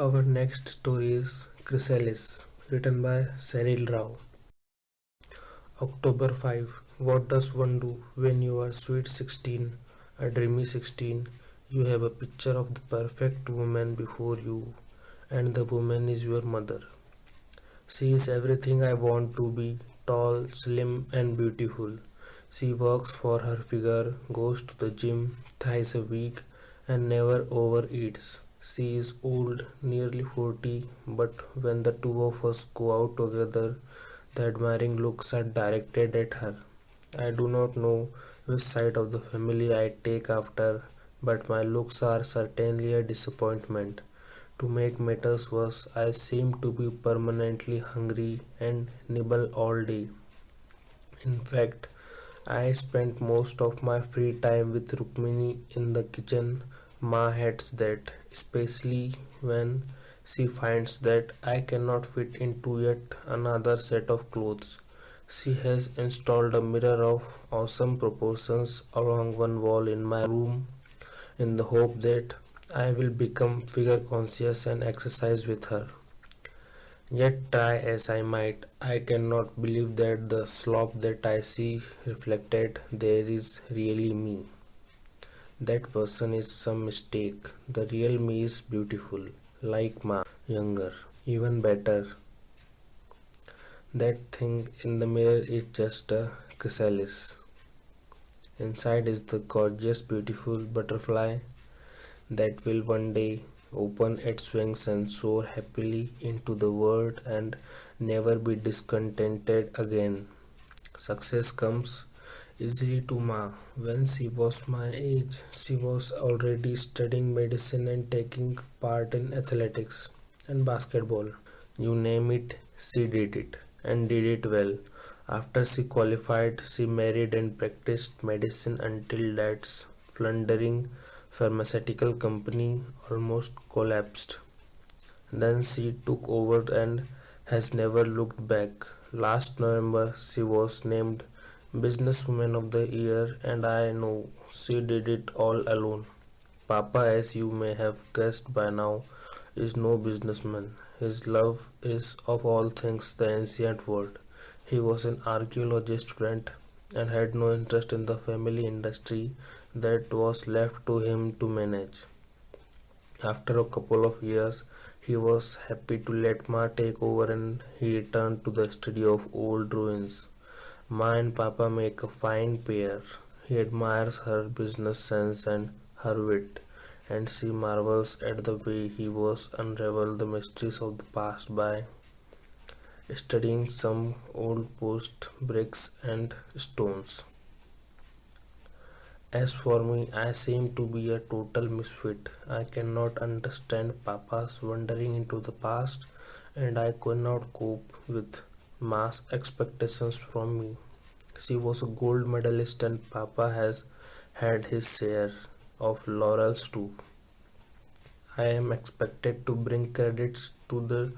Our next story is Chrysalis, written by Cyril Rao. October 5. What does one do when you are sweet 16, a dreamy 16? You have a picture of the perfect woman before you, and the woman is your mother. She is everything I want to be, tall, slim, and beautiful. She works for her figure, goes to the gym thrice a week, and never overeats. She is old, nearly 40, but when the two of us go out together, the admiring looks are directed at her. I do not know which side of the family I take after, but my looks are certainly a disappointment. To make matters worse, I seem to be permanently hungry and nibble all day. In fact, I spent most of my free time with Rukmini in the kitchen. Ma hates that, especially when she finds that I cannot fit into yet another set of clothes. She has installed a mirror of awesome proportions along one wall in my room in the hope that I will become figure conscious and exercise with her. Yet, try as I might, I cannot believe that the slop that I see reflected there is really me. That person is some mistake. The real me is beautiful, like Ma, younger. Even better, that thing in the mirror is just a chrysalis. Inside is the gorgeous, beautiful butterfly that will one day open its wings and soar happily into the world and never be discontented again. Success comes easily to Ma. When she was my age, she was already studying medicine and taking part in athletics and basketball. You name it, she did it and did it well. After she qualified, she married and practiced medicine until dad's floundering pharmaceutical company almost collapsed. Then she took over and has never looked back. Last November, she was named Businesswoman of the Year, and I know she did it all alone. Papa, as you may have guessed by now, is no businessman. His love is, of all things, the ancient world. He was an archaeology student and had no interest in the family industry that was left to him to manage. After a couple of years, he was happy to let Ma take over and he returned to the study of old ruins. Ma and Papa make a fine pair. He admires her business sense and her wit, and she marvels at the way he was unravel the mysteries of the past by studying some old post bricks and stones. As for me, I seem to be a total misfit. I cannot understand Papa's wandering into the past, and I cannot cope with mass expectations from me. She was a gold medalist, and Papa has had his share of laurels too. I am expected to bring credits to the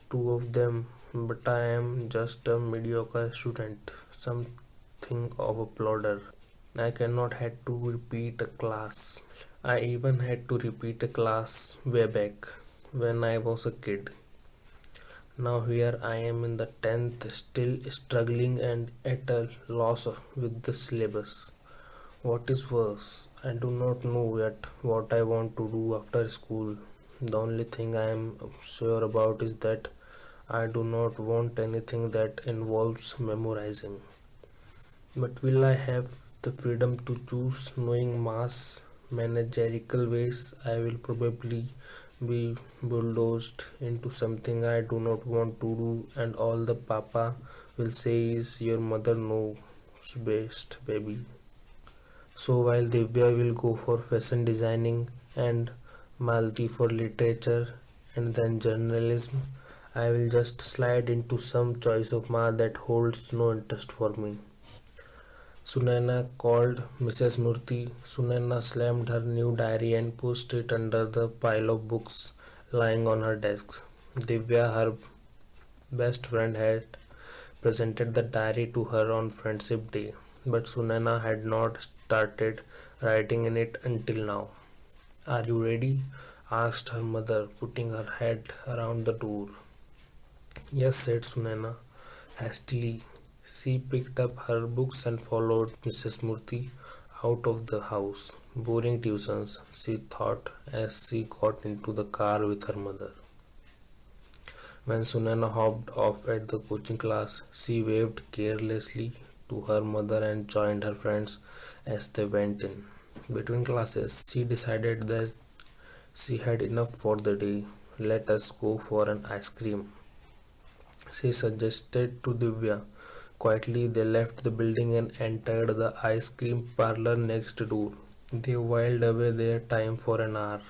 two of them, but I am just a mediocre student, something of a plodder. I cannot had to repeat a class. I even had to repeat a class way back when I was a kid. Now here I am in the 10th still struggling and at a loss with the syllabus. What is worse, I do not know yet what I want to do after school. The only thing I am sure about is that I do not want anything that involves memorizing. But will I have the freedom to choose, knowing mass managerial ways? I will probably be bulldozed into something I do not want to do, and all the Papa will say is, your mother knows best, baby. So while Divya will go for fashion designing and Malti for literature and then journalism, I will just slide into some choice of math that holds no interest for me. Sunaina called Mrs. Murthy. Sunaina slammed her new diary and pushed it under the pile of books lying on her desk. Divya, her best friend, had presented the diary to her on Friendship Day, but Sunaina had not started writing in it until now. Are you ready? asked her mother, putting her head around the door. Yes, said Sunaina hastily. She picked up her books and followed Mrs. Murthy out of the house. Boring tuitions, she thought as she got into the car with her mother. When Sunaina hopped off at the coaching class, she waved carelessly to her mother and joined her friends as they went in. Between classes, she decided that she had enough for the day. Let us go for an ice cream, she suggested to Divya. Quietly, they left the building and entered the ice cream parlor next door. They whiled away their time for an hour.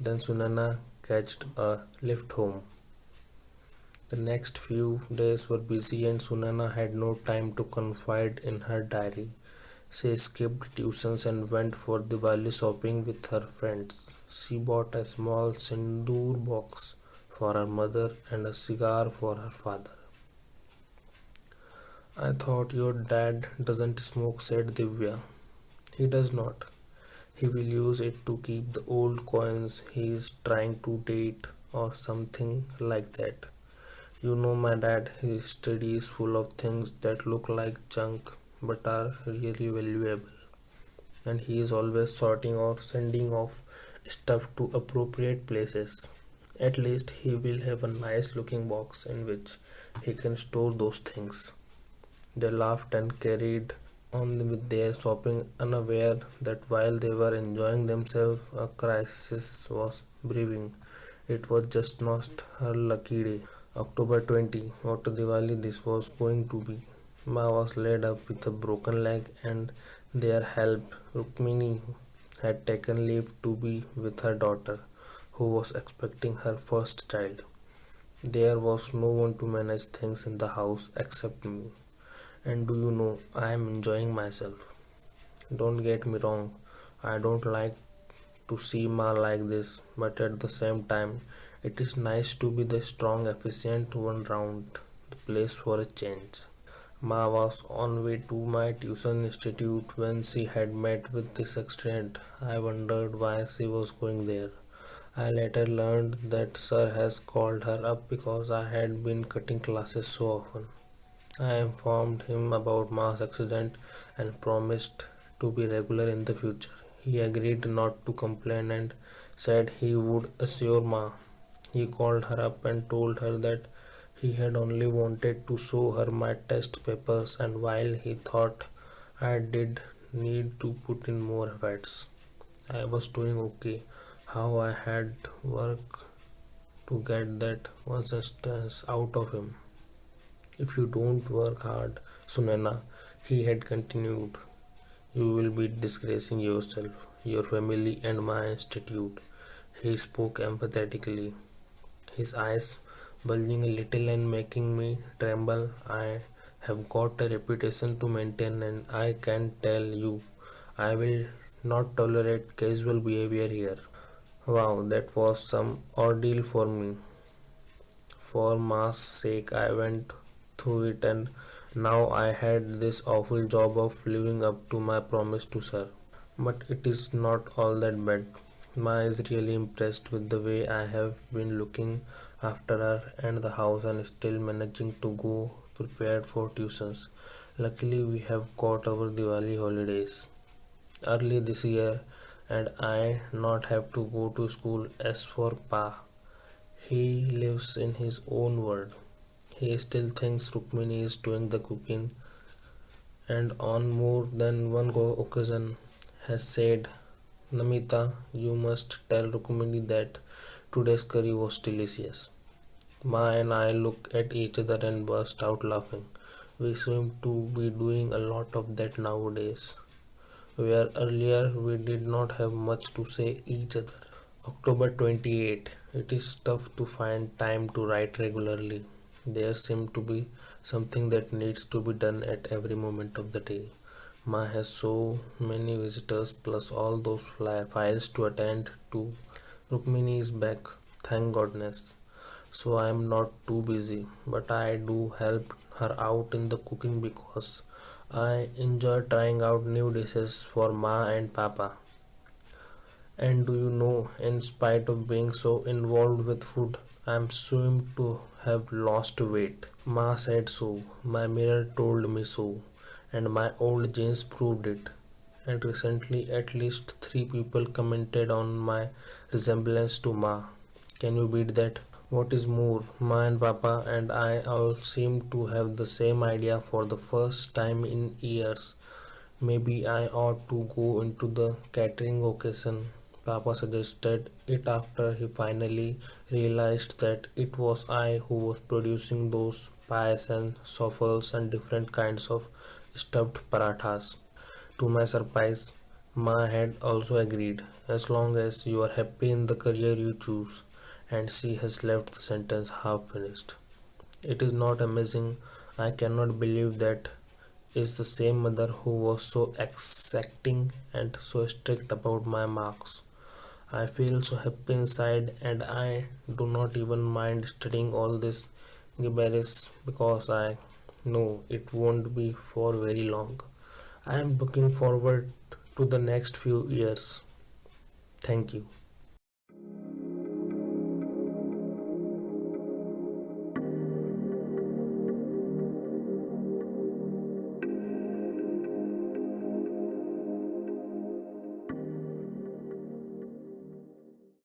Then Sunana catched a lift home. The next few days were busy and Sunana had no time to confide in her diary. She skipped tuitions and went for Diwali shopping with her friends. She bought a small sindoor box for her mother and a cigar for her father. I thought your dad doesn't smoke, said Divya. He does not. He will use it to keep the old coins he is trying to date or something like that. You know my dad, his study is full of things that look like junk but are really valuable. And he is always sorting or sending off stuff to appropriate places. At least he will have a nice looking box in which he can store those things. They laughed and carried on with their shopping, unaware that while they were enjoying themselves, a crisis was brewing. It was just not her lucky day. October 20, what a Diwali this was going to be. Ma was laid up with a broken leg, and their help, Rukmini, had taken leave to be with her daughter, who was expecting her first child. There was no one to manage things in the house except me. And do you know, I am enjoying myself. Don't get me wrong, I don't like to see Ma like this, but at the same time, it is nice to be the strong, efficient one round the place for a change. Ma was on way to my tuition institute when she had met with this accident. I wondered why she was going there. I later learned that Sir has called her up because I had been cutting classes so often. I informed him about Ma's accident and promised to be regular in the future. He agreed not to complain and said he would assure Ma. He called her up and told her that he had only wanted to show her my test papers, and while he thought I did need to put in more efforts, I was doing okay. How I had work to get that one sentence out of him. If you don't work hard, Sunana, he had continued, you will be disgracing yourself, your family, and my institute. He spoke emphatically, his eyes bulging a little and making me tremble. I have got a reputation to maintain, and I can tell you, I will not tolerate casual behavior here. Wow, that was some ordeal for me. For Ma's sake, I went through it, and now I had this awful job of living up to my promise to Sir. But it is not all that bad. Ma is really impressed with the way I have been looking after her and the house and still managing to go prepared for tuitions. Luckily, we have got our Diwali holidays early this year, and I not have to go to school. As for Pa, he lives in his own world. He still thinks Rukmini is doing the cooking, and on more than one occasion has said, Namita, you must tell Rukmini that today's curry was delicious. Ma and I look at each other and burst out laughing. We seem to be doing a lot of that nowadays, where earlier we did not have much to say each other. October 28. It is tough to find time to write regularly. There seems to be something that needs to be done at every moment of the day. Ma has so many visitors plus all those files to attend to. Rukmini is back, thank goodness. So I am not too busy, but I do help her out in the cooking because I enjoy trying out new dishes for Ma and Papa. And do you know, in spite of being so involved with food, I'm assumed to have lost weight. Ma said so, my mirror told me so, and my old jeans proved it. And recently, at least three people commented on my resemblance to Ma. Can you beat that? What is more, Ma and Papa and I all seem to have the same idea for the first time in years. Maybe I ought to go into the catering occasion. Papa suggested it after he finally realized that it was I who was producing those pies and souffles and different kinds of stuffed parathas. To my surprise, Ma had also agreed, as long as you are happy in the career you choose, and she has left the sentence half finished. It is not amazing. I cannot believe that is the same mother who was so exacting and so strict about my marks. I feel so happy inside, and I do not even mind studying all this gibberish because I know it won't be for very long. I am looking forward to the next few years. Thank you.